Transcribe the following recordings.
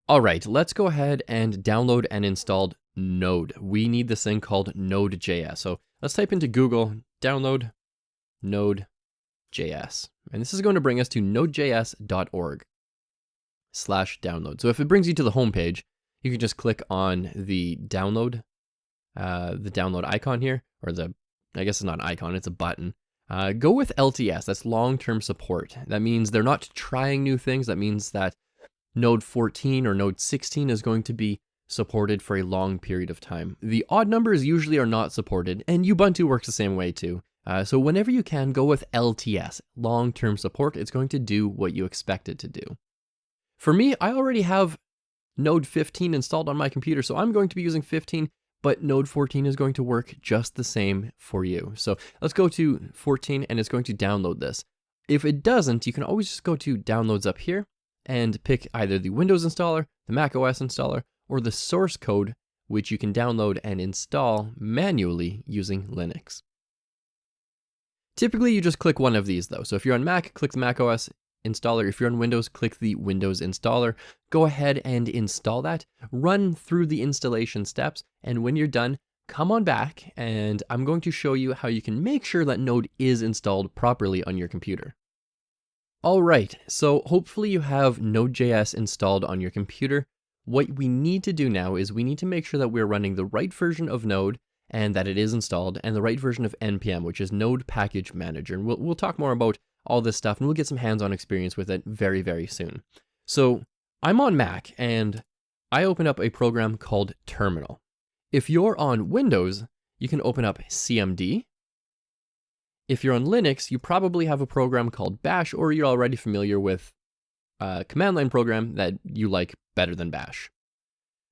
All right, let's go ahead and download and install Node. We need this thing called Node.js. So let's type into Google, download Node.js. And this is going to bring us to nodejs.org/download. So if it brings you to the home page, you can just click on the download icon here, or I guess it's not an icon, it's a button. Go with LTS, that's long-term support. That means they're not trying new things. That means that Node 14 or Node 16 is going to be supported for a long period of time. The odd numbers usually are not supported, and Ubuntu works the same way too. So whenever you can, go with LTS, long-term support. It's going to do what you expect it to do. For me, I already have Node 15 installed on my computer, so I'm going to be using 15, but Node 14 is going to work just the same for you. So let's go to 14, and it's going to download this. If it doesn't, you can always just go to downloads up here and pick either the Windows installer, the Mac OS installer, or the source code, which you can download and install manually using Linux. Typically, you just click one of these though. So if you're on Mac, click the Mac OS installer. If you're on Windows, click the Windows installer. Go ahead and install that. Run through the installation steps, and when you're done, come on back, and I'm going to show you how you can make sure that Node is installed properly on your computer. All right, so hopefully you have Node.js installed on your computer. What we need to do now is we need to make sure that we're running the right version of Node and that it is installed, and the right version of NPM, which is Node Package Manager. And we'll talk more about all this stuff, and we'll get some hands-on experience with it very, very soon. So I'm on Mac, and I open up a program called Terminal. If you're on Windows, you can open up CMD. If you're on Linux, you probably have a program called Bash, or you're already familiar with a command line program that you like better than Bash.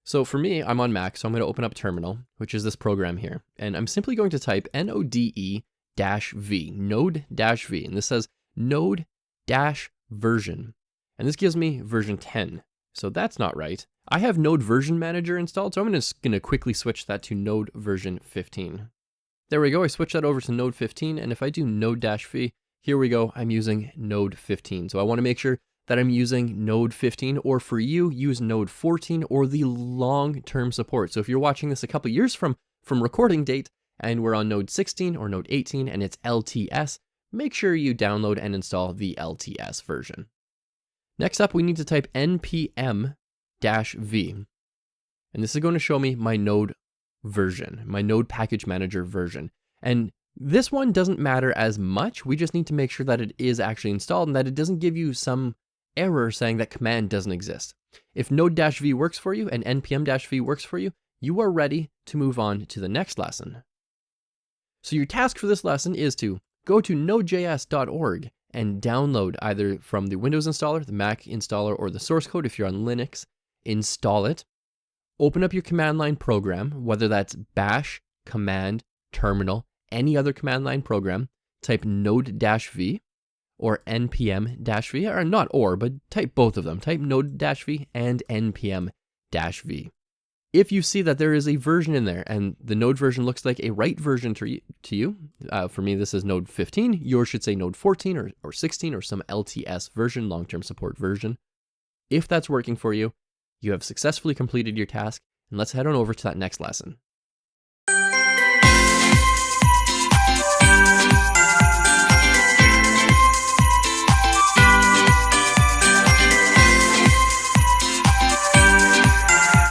So for me, I'm on Mac, so I'm going to open up Terminal, which is this program here. And I'm simply going to type node-v, node-v. And this says node-version. And this gives me version 10. So that's not right. I have Node Version Manager installed, so I'm just going to quickly switch that to Node version 15. There we go, I switched that over to Node 15, and if I do node-v, here we go, I'm using Node 15. So I want to make sure that I'm using Node 15, or for you, use Node 14 or the long-term support. So if you're watching this a couple years from recording date, and we're on Node 16 or Node 18 and it's LTS, make sure you download and install the LTS version. Next up, we need to type npm-v, and this is going to show me my Node version, my Node Package Manager version. And this one doesn't matter as much. We just need to make sure that it is actually installed and that it doesn't give you some error saying that command doesn't exist. If node-v works for you and npm-v works for you, you are ready to move on to the next lesson. So your task for this lesson is to go to nodejs.org and download either from the Windows installer, the Mac installer, or the source code if you're on Linux. Install it. Open up your command line program, whether that's bash, command, terminal, any other command line program. Type node-v or npm-v, or not or, but type both of them. Type node-v and npm-v. If you see that there is a version in there and the Node version looks like a right version to you, for me this is Node 15, yours should say Node 14 or 16 or some LTS version, long-term support version. If that's working for you, you have successfully completed your task, and let's head on over to that next lesson.